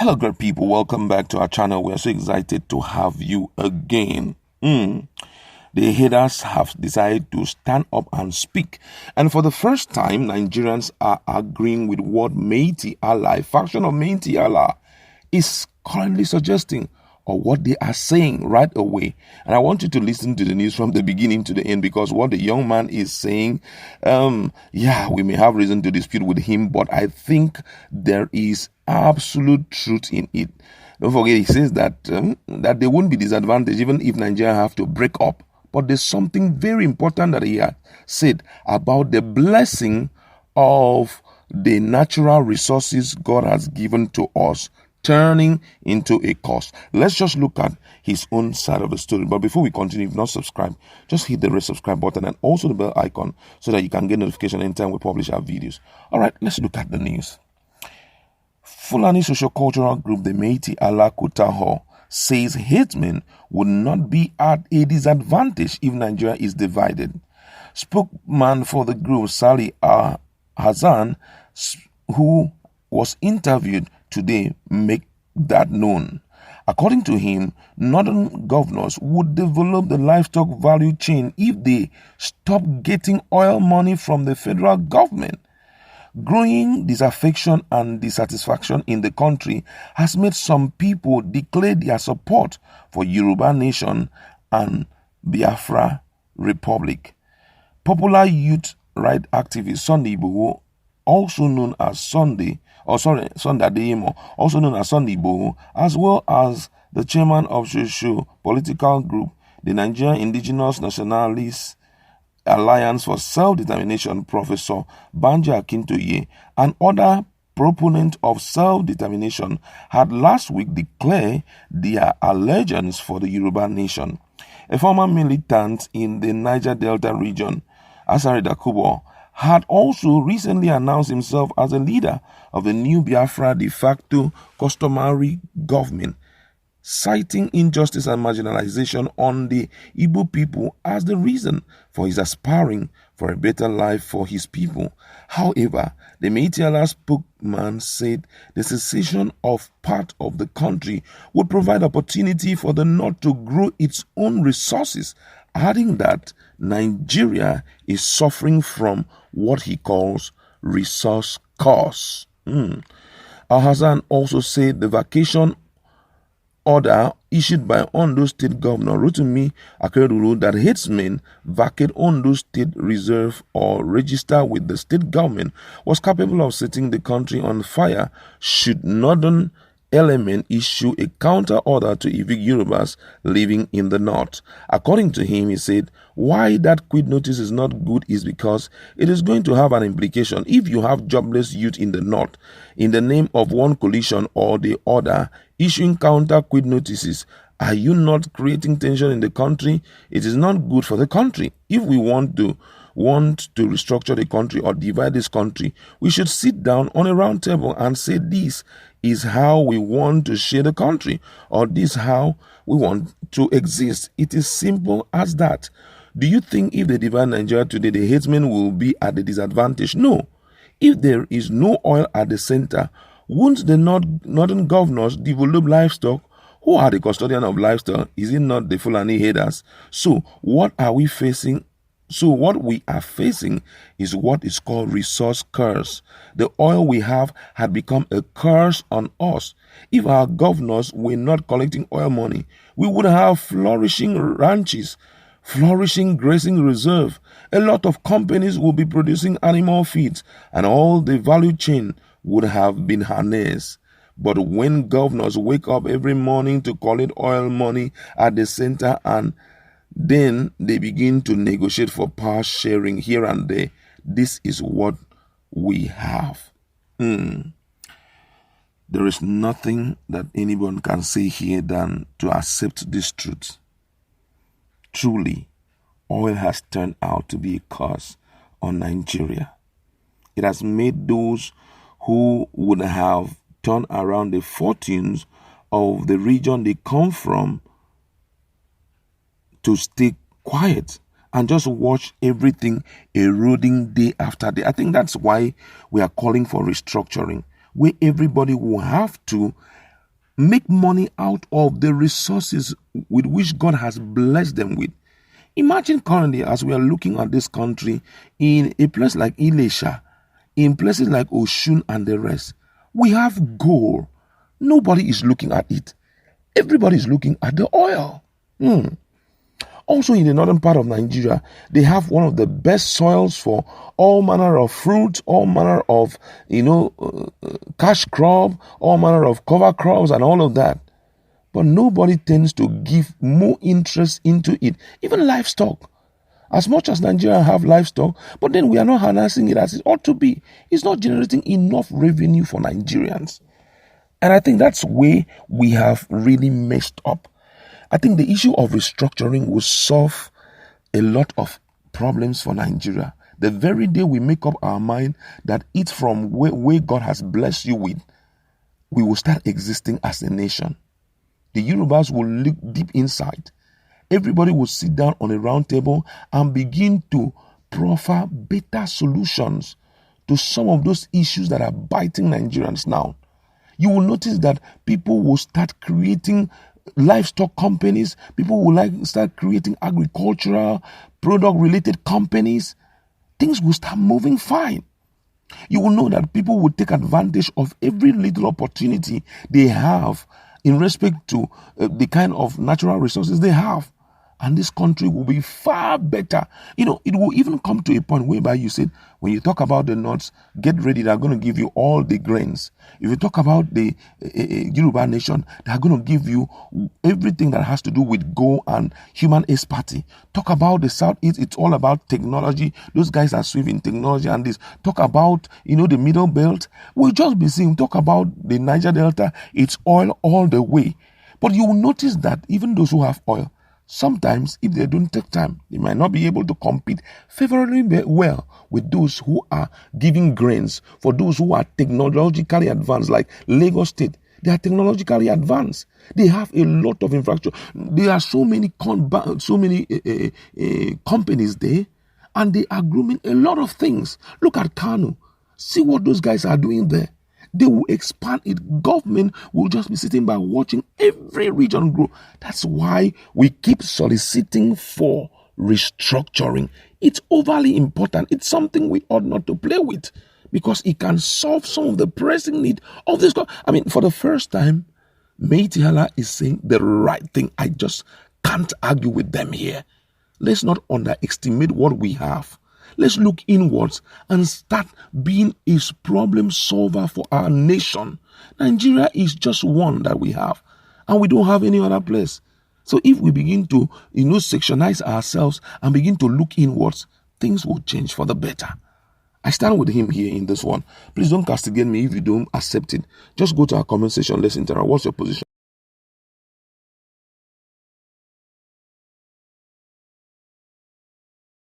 Hello, great people. Welcome back to our channel. We are so excited to have you again. The haters have decided to stand up and speak. And for the first time, Nigerians are agreeing with what Meiti Allah, a faction of Meiti Allah, is currently suggesting, or what they are saying right away. And I want you to listen to the news from the beginning to the end, because what the young man is saying, we may have reason to dispute with him, but I think there is absolute truth in it. Don't forget, he says that that they won't be disadvantaged even if Nigeria have to break up. But there's something very important that he has said about the blessing of the natural resources God has given to us turning into a curse. Let's just look at his own side of the story. But before we continue, if not subscribed, just hit the red subscribe button and also the bell icon so that you can get notification anytime we publish our videos. All right, let's look at the news. Fulani sociocultural group, the Meiti Allah Kutaho, says headsmen would not be at a disadvantage if Nigeria is divided. Spokesman for the group, Sali Hassan, who was interviewed today, make that known. According to him, northern governors would develop the livestock value chain if they stop getting oil money from the federal government. Growing disaffection and dissatisfaction in the country has made some people declare their support for Yoruba nation and Biafra Republic. Popular youth right activist Sunday Igboho, also known as Sunday Adeyemo, also known as Sunday Igboho, as well as the chairman of geopolitical group, the Nigerian Indigenous Nationalists Alliance for Self-Determination, Professor Banji Akintoye, and other proponents of self-determination had last week declared their allegiance for the Yoruba nation. A former militant in the Niger Delta region, Asari Dakubo, had also recently announced himself as a leader of the new Biafra de facto customary government, citing injustice and marginalization on the Igbo people as the reason for his aspiring for a better life for his people. However, the Meiti Allah spokesman said the secession of part of the country would provide opportunity for the North to grow its own resources, adding that Nigeria is suffering from what he calls resource curse. Al-Hassan also said the vacation order issued by Ondo State Governor Rotimi Akeredolu that headsmen vacate Ondo State Reserve or register with the state government was capable of setting the country on fire should northern element issue a counter order to evict Yorubas living in the north. According to him, he said, why that quit notice is not good is because it is going to have an implication. If you have jobless youth in the north, in the name of one coalition or the other, issuing counter quit notices, are you not creating tension in the country? It is not good for the country. If we want to restructure the country or divide this country, we should sit down on a round table and say this is how we want to share the country, or this is how we want to exist. It is simple as that. Do you think if they divide Nigeria today, the headsmen will be at a disadvantage? No. If there is no oil at the center, won't the northern governors develop livestock? Who are the custodian of livestock? Is it not the Fulani haters? So what are we facing? So what we are facing is what is called resource curse. The oil we have had become a curse on us. If our governors were not collecting oil money, we would have flourishing ranches, flourishing grazing reserve. A lot of companies will be producing animal feeds, and all the value chain would have been harnessed. But when governors wake up every morning to collect oil money at the center and then they begin to negotiate for power sharing here and there, this is what we have. There is nothing that anyone can say here than to accept this truth. Truly, oil has turned out to be a curse on Nigeria. It has made those who would have turned around the fortunes of the region they come from to stay quiet and just watch everything eroding day after day. I think that's why we are calling for restructuring, where everybody will have to make money out of the resources with which God has blessed them with. Imagine currently, as we are looking at this country, in a place like Ilesha, in places like Oshun and the rest, we have gold. Nobody is looking at it. Everybody is looking at the oil. Also, in the northern part of Nigeria, they have one of the best soils for all manner of fruits, all manner of, cash crop, all manner of cover crops and all of that. But nobody tends to give more interest into it, even livestock. As much as Nigeria have livestock, but then we are not harnessing it as it ought to be. It's not generating enough revenue for Nigerians. And I think that's where we have really messed up. I think the issue of restructuring will solve a lot of problems for Nigeria. The very day we make up our mind that it's from where God has blessed you with, we will start existing as a nation. The Yorubas will look deep inside. Everybody will sit down on a round table and begin to proffer better solutions to some of those issues that are biting Nigerians now. You will notice that people will start creating livestock companies. People will start creating agricultural product-related companies. Things will start moving fine. You will know that people will take advantage of every little opportunity they have in respect to the kind of natural resources they have. And this country will be far better. It will even come to a point whereby you said, when you talk about the nuts, get ready, they're going to give you all the grains. If you talk about the Yoruba nation, they're going to give you everything that has to do with gold and human expertise. Talk about the Southeast, it's all about technology. Those guys are sweeping technology and this. Talk about, the Middle Belt. We'll just be seeing, talk about the Niger Delta, it's oil all the way. But you will notice that even those who have oil, sometimes, if they don't take time, they might not be able to compete favorably well with those who are giving grains. For those who are technologically advanced, like Lagos State, they are technologically advanced. They have a lot of infrastructure. There are so many companies there, and they are grooming a lot of things. Look at Kano. See what those guys are doing there. They will expand it. Government will just be sitting by watching every region grow. That's why we keep soliciting for restructuring. It's overly important. It's something we ought not to play with because it can solve some of the pressing need of this. For the first time, Meitiala is saying the right thing. I just can't argue with them here. Let's not underestimate what we have. Let's look inwards and start being a problem solver for our nation. Nigeria is just one that we have, and we don't have any other place. So if we begin to, sectionize ourselves and begin to look inwards, things will change for the better. I stand with him here in this one. Please don't castigate me if you don't accept it. Just go to our comment section. Let's interact. What's your position?